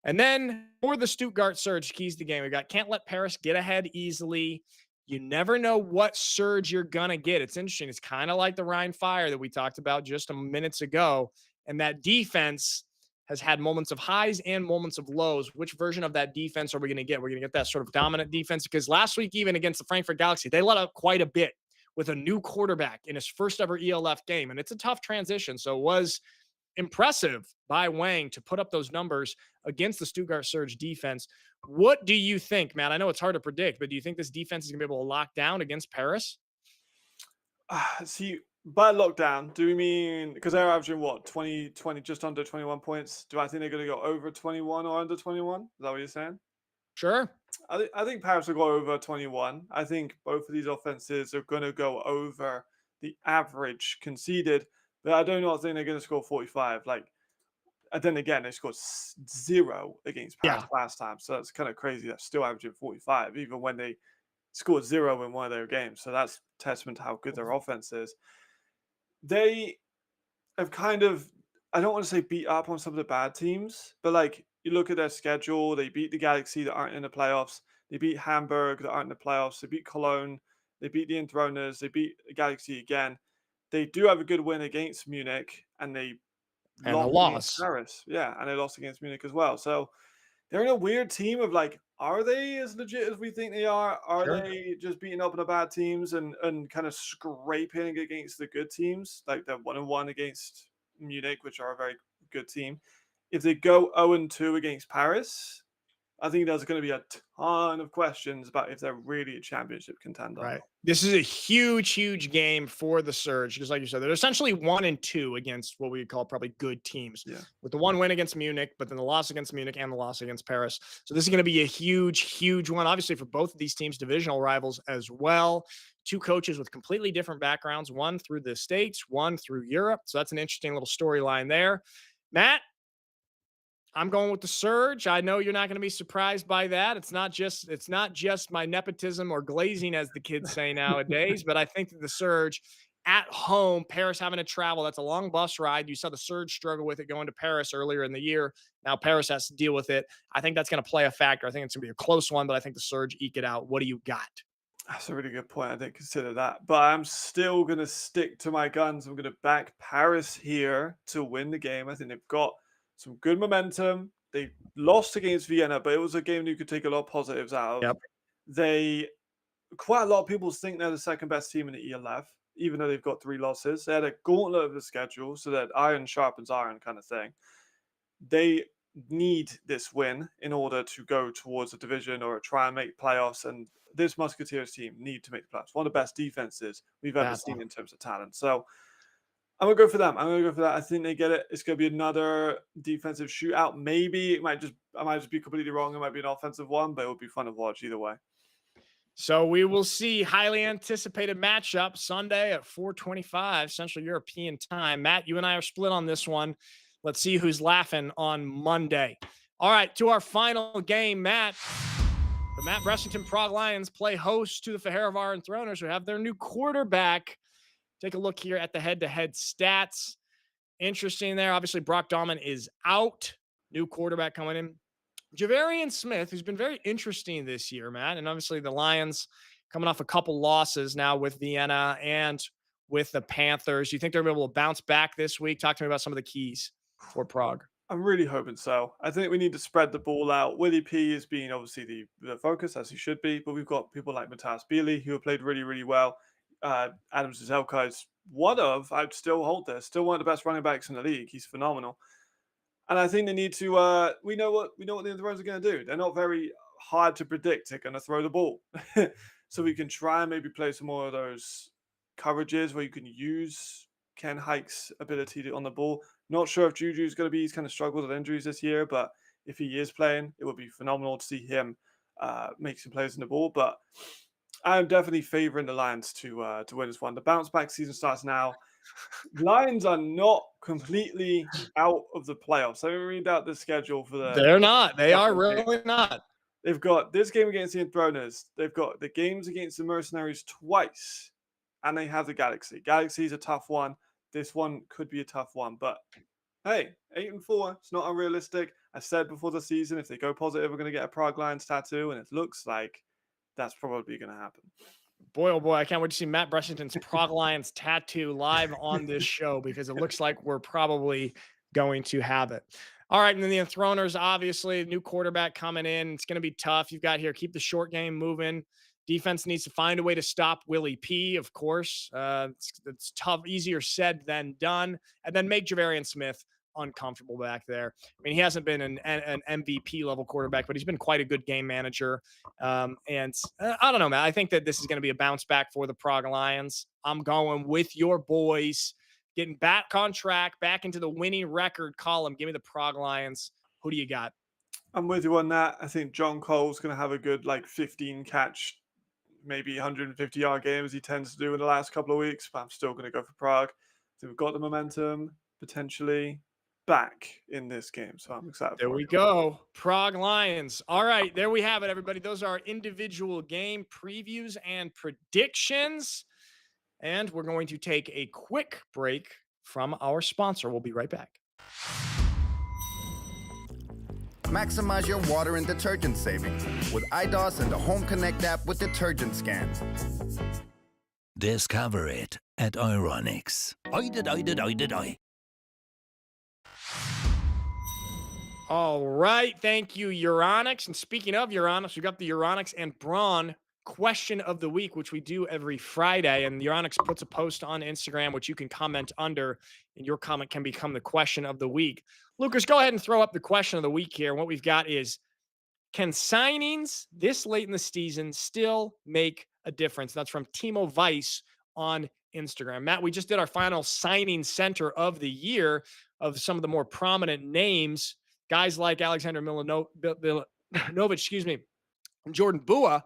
And then for the Stuttgart Surge, keys the game. We got can't let Paris get ahead easily. You never know what surge you're going to get. It's interesting. It's kind of like the Rhine Fire that we talked about just a minutes ago. And that defense has had moments of highs and moments of lows. Which version of that defense are we going to get? We're going to get that sort of dominant defense because last week, even against the Frankfurt Galaxy, they let up quite a bit with a new quarterback in his first ever ELF game. And it's a tough transition. So it was impressive by Wang to put up those numbers against the Stuttgart Surge defense. What do you think, Matt? I know it's hard to predict, but do you think this defense is going to be able to lock down against Paris? See, by lockdown, do we mean because they're averaging what 20, just under 21 points? Do I think they're going to go over 21 or under 21? Is that what you're saying? Sure. I think Paris will go over 21. I think both of these offenses are going to go over the average conceded, but I do not think they're going to score 45. Like, and then again, they scored 0 against Paris Yeah. last time, so that's kind of crazy. They're still averaging 45, even when they scored 0 in one of their games. So that's testament to how good their offense is. They have kind of, I don't want to say beat up on some of the bad teams, but like you look at their schedule, they beat the Galaxy that aren't in the playoffs. They beat Hamburg that aren't in the playoffs. They beat Cologne. They beat the Enthroners. They beat the Galaxy again. They do have a good win against Munich, and they And a lost against loss. Paris. Yeah, and they lost against Munich as well. So they're in a weird team of like, are they as legit as we think they are? Are Sure. they just beating up on the bad teams and kind of scraping against the good teams? Like they're 1-1 against Munich, which are a very good team. If they go 0-2 against Paris, I think there's going to be a ton of questions about if they're really a championship contender. Right. This is a huge, huge game for the Surge because, like you said, they're essentially 1-2 against what we would call probably good teams. Yeah. With the one win against Munich, but then the loss against Munich and the loss against Paris. So this is going to be a huge, huge one, obviously, for both of these teams, divisional rivals as well. Two coaches with completely different backgrounds, one through the States, one through Europe. So that's an interesting little storyline there. Matt, I'm going with the Surge. I know you're not going to be surprised by that. It's not just my nepotism or glazing, as the kids say nowadays, but I think that the Surge at home, Paris having to travel, that's a long bus ride. You saw the Surge struggle with it going to Paris earlier in the year. Now Paris has to deal with it. I think that's going to play a factor. I think it's going to be a close one, but I think the Surge eke it out. What do you got? That's a really good point. I didn't consider that. But I'm still going to stick to my guns. I'm going to back Paris here to win the game. I think they've got some good momentum. They lost against Vienna, but it was a game that you could take a lot of positives out of. Yep. Quite a lot of people think they're the second best team in the ELF, even though they've got 3 losses. They had a gauntlet of the schedule, so that iron sharpens iron kind of thing. They need this win in order to go towards a division or try and make playoffs. And this Musketeers team need to make the playoffs. One of the best defenses we've ever Bad. seen in terms of talent. So I'm gonna go for them. I'm gonna go for that. I think they get it. It's gonna be another defensive shootout. Maybe I might just be completely wrong. It might be an offensive one, but it would be fun to watch either way. So we will see highly anticipated matchup Sunday at 4:25 Central European time. Matt, you and I are split on this one. Let's see who's laughing on Monday. All right, to our final game, Matt. The Matt Bressington Prague Lions play host to the Fehérvár Enthroners, who have their new quarterback. Take a look here at the head-to-head stats. Interesting there. Obviously, Brock Dahlman is out. New quarterback coming in. Javarian Smith, who's been very interesting this year, Matt, and obviously the Lions coming off a couple losses now with Vienna and with the Panthers. You think they're able to bounce back this week? Talk to me about some of the keys for Prague. I'm really hoping so. I think we need to spread the ball out. Willie P is being obviously the focus, as he should be, but we've got people like Matthias Bealey, who have played really, really well. Adam Zizelka is I'd still hold this, still one of the best running backs in the league. He's phenomenal. And I think they need to. We know what the Enthroners are going to do. They're not very hard to predict. They're going to throw the ball, so we can try and maybe play some more of those coverages where you can use Ken Hike's ability on the ball. Not sure if Juju's going to be. He's kind of struggled with injuries this year, but if he is playing, it would be phenomenal to see him make some plays in the ball. But I'm definitely favoring the Lions to win this one. The bounce back season starts now. Lions are not completely out of the playoffs. Let me read out the schedule for the. They're not. They are couple of games. really not. They've got this game against the Enthroners. They've got the games against the Mercenaries twice, and they have the Galaxy. Galaxy's a tough one. This one could be a tough one, but hey, 8-4. It's not unrealistic. I said before the season, if they go positive, we're going to get a Prague Lions tattoo, and it looks like that's probably going to happen. Boy, oh boy, I can't wait to see Matt Bressington's Prague Lions tattoo live on this show because it looks like we're probably going to have it. All right, and then the Enthroners, obviously, new quarterback coming in. It's going to be tough. You've got here, keep the short game moving. Defense needs to find a way to stop Willie P, of course. It's tough, easier said than done. And then make Javarian Smith uncomfortable back there. I mean, he hasn't been an MVP level quarterback, but he's been quite a good game manager. And I don't know, man. I think that this is going to be a bounce back for the Prague Lions. I'm going with your boys, getting back on track, back into the winning record column. Give me the Prague Lions. Who do you got? I'm with you on that. I think John Cole's going to have a good 15 catch, maybe 150-yard game as he tends to do in the last couple of weeks, but I'm still going to go for Prague. So we've got the momentum potentially back in this game, so I'm excited. There we go. Prague Lions. All right, there we have it, everybody. Those are individual game previews and predictions. And we're going to take a quick break from our sponsor. We'll be right back. Maximize your water and detergent savings with iDOS and the Home Connect app with detergent scan. Discover it at Euronics. All right. Thank you, Euronics. And speaking of Euronics, we got the Euronics and Braun question of the week, which we do every Friday. And Euronics puts a post on Instagram, which you can comment under, and your comment can become the question of the week. Lucas, go ahead and throw up the question of the week here. And what we've got is, can signings this late in the season still make a difference? That's from Timo Weiss on Instagram. Matt, we just did our final signing center of the year of some of the more prominent names, guys like Alexander Milanovic, Jordan Bua.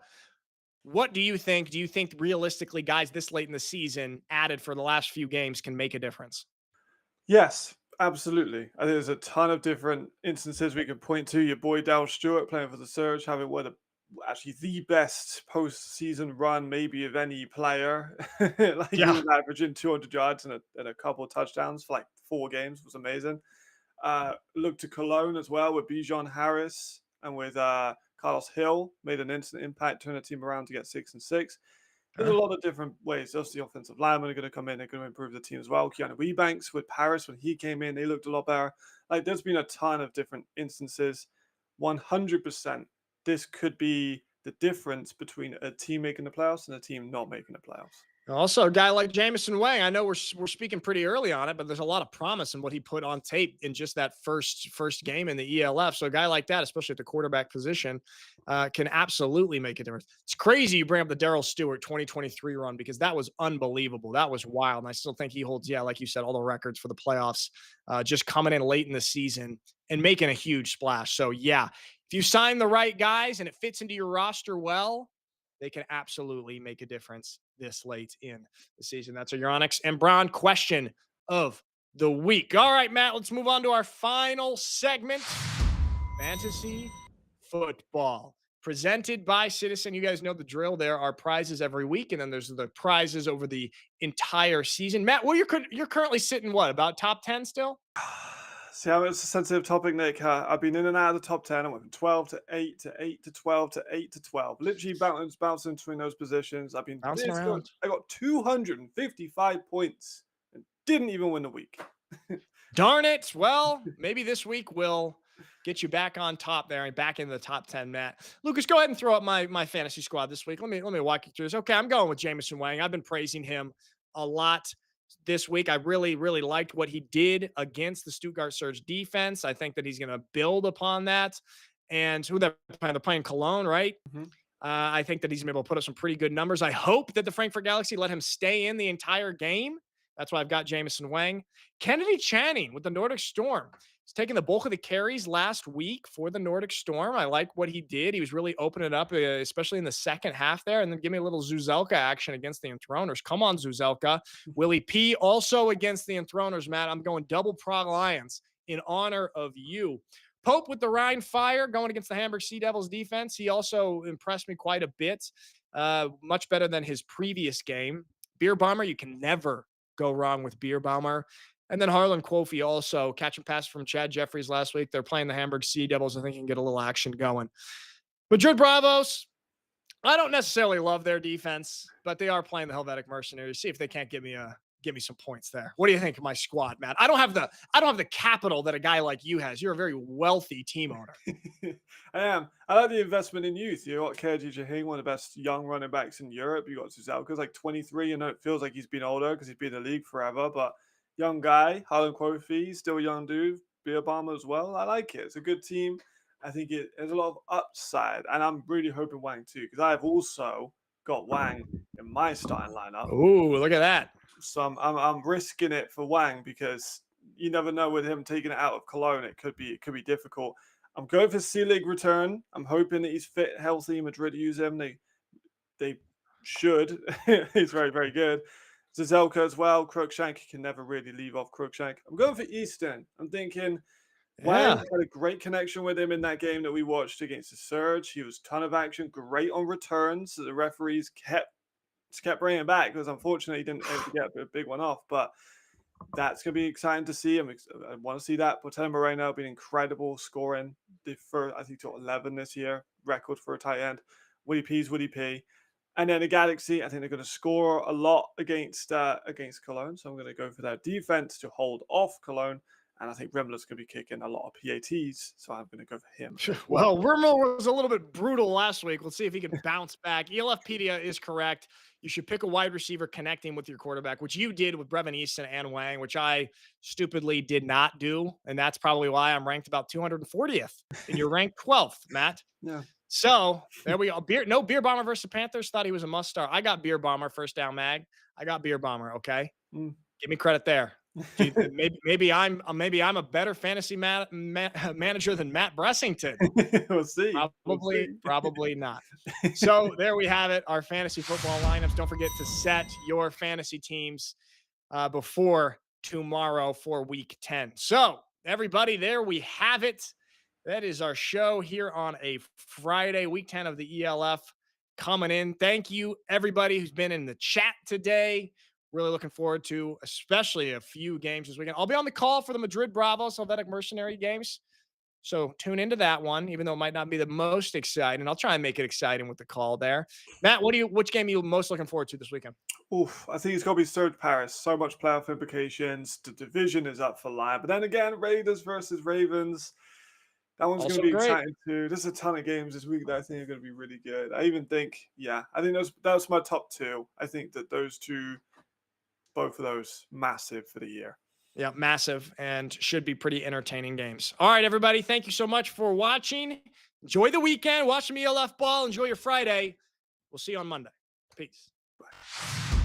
What do you think? Do you think realistically guys this late in the season added for the last few games can make a difference? Yes, absolutely. I think there's a ton of different instances we could point to. Your boy Dal Stewart playing for the Surge, having actually the best postseason run maybe of any player. He was averaging 200 yards and a couple of touchdowns for 4 games. It was amazing. Look to Cologne as well with Bijan Harris and with Carlos Hill, made an instant impact, turned the team around to get 6-6. There's a lot of different ways. Those the offensive linemen are going to come in. They're going to improve the team as well. Keanu Webanks with Paris, when he came in, they looked a lot better. There's been a ton of different instances. 100%, this could be the difference between a team making the playoffs and a team not making the playoffs. Also, a guy like Jamison Wang, I know we're speaking pretty early on it, but there's a lot of promise in what he put on tape in just that first game in the ELF. So a guy like that, especially at the quarterback position, can absolutely make a difference. It's crazy you bring up the Darryl Stewart 2023 run because that was unbelievable. That was wild, and I still think he holds, yeah, like you said, all the records for the playoffs. Just coming in late in the season and making a huge splash. So yeah, if you sign the right guys and it fits into your roster well, they can absolutely make a difference this late in the season. That's a Euronics and Brown question of the week. All right, Matt, let's move on to our final segment, fantasy football. Presented by Citizen. You guys know the drill. There are prizes every week, and then there's the prizes over the entire season. Matt, well, you're currently sitting what, about top 10 still? See how it's a sensitive topic, Nick. I've been in and out of the top 10. I went from 12 to 8 to 8 to 12 to 8 to 12. Literally bouncing between those positions. I've been Bouncing around. I got 255 points and didn't even win the week. Darn it. Well, maybe this week will get you back on top there and back into the top 10, Matt. Lucas, go ahead and throw up my fantasy squad this week. Let me walk you through this. Okay, I'm going with Jamison Wang. I've been praising him a lot this week. I really, really liked what he did against the Stuttgart Surge defense. I think that he's going to build upon that. And who they're playing Cologne, right? Mhm. I think that he's going to be able to put up some pretty good numbers. I hope that the Frankfurt Galaxy let him stay in the entire game. That's why I've got Jamison Wang. Kennedy Channing with the Nordic Storm. He's taking the bulk of the carries last week for the Nordic Storm. I like what he did. He was really opening it up, especially in the second half there. And then give me a little Zuzelka action against the Enthroners. Come on, Zuzelka. Willie P also against the Enthroners, Matt. I'm going double Prague Lions in honor of you. Pope with the Rhine Fire going against the Hamburg Sea Devils defense. He also impressed me quite a bit, much better than his previous game. Beer Bomber, you can never go wrong with Beer Bomber. And then Harlan Quofi also catching pass from Chad Jeffries last week. They're playing the Hamburg Sea Devils. I think he can get a little action going. Madrid Bravos, I don't necessarily love their defense, but they are playing the Helvetic Mercenaries. See if they can't give me some points there. What do you think of my squad, Matt? I don't have the capital that a guy like you has. You're a very wealthy team owner. I am. I like the investment in youth. You got Kerji Jahing, one of the best young running backs in Europe. You got Zuzelka's like 23. You know, it feels like he's been older because he's been in the league forever, but young guy. Harlan Quofi, still a young dude. Beer Bomber as well. I like it. It's a good team. I think there's a lot of upside, and I'm really hoping Wang too, because I've also got Wang in my starting lineup. Ooh, look at that. So I'm risking it for Wang because you never know with him taking it out of Cologne. It could be difficult. I'm going for C-League return. I'm hoping that he's fit, healthy. Madrid use him. They should. He's very, very good. Zuzelka as well. Cruikshank can never really leave off Cruikshank. I'm going for Easton. I'm thinking Wang had a great connection with him in that game that we watched against the Surge. He was a ton of action, great on returns. So the referees kept bringing it back because unfortunately he didn't able to get a big one off. But that's going to be exciting to see. I want to see that. Botello Moreno been incredible scoring. The first, I think, got 11 this year, record for a tight end. Woody P. And then the Galaxy, I think they're going to score a lot against Cologne. So I'm going to go for that defense to hold off Cologne. And I think Rimler's going to be kicking a lot of PATs. So I'm going to go for him. Well, Rimler was a little bit brutal last week. Let's see if he can bounce back. ELFpedia is correct. You should pick a wide receiver connecting with your quarterback, which you did with Brevin Easton and Wang, which I stupidly did not do. And that's probably why I'm ranked about 240th. And you're ranked 12th, Matt. Yeah. So there we go. No Beer Bomber versus the Panthers. Thought he was a must start. I got Beer Bomber first down mag. I got Beer Bomber. Okay. Give me credit there. Maybe I'm a better fantasy manager than Matt Bressington. We'll see. Probably not. So there we have it. Our fantasy football lineups. Don't forget to set your fantasy teams before tomorrow for week 10. So everybody, there we have it. That is our show here on a Friday, week 10 of the ELF coming in. Thank you, everybody who's been in the chat today. Really looking forward to especially a few games this weekend. I'll be on the call for the Madrid Bravos Helvetic Mercenary games. So tune into that one, even though it might not be the most exciting. I'll try and make it exciting with the call there. Matt, which game are you most looking forward to this weekend? Oof, I think it's going to be Surge Paris. So much playoff implications. The division is up for line. But then again, Raiders versus Ravens. That one's going Also to be great. exciting too. There's a ton of games this week that I think are going to be really good. I even think, I think that's my top two. I think that those two, both of those, massive for the year. Yeah, massive, and should be pretty entertaining games. All right, everybody. Thank you so much for watching. Enjoy the weekend. Watch some ELF ball. Enjoy your Friday. We'll see you on Monday. Peace. Bye.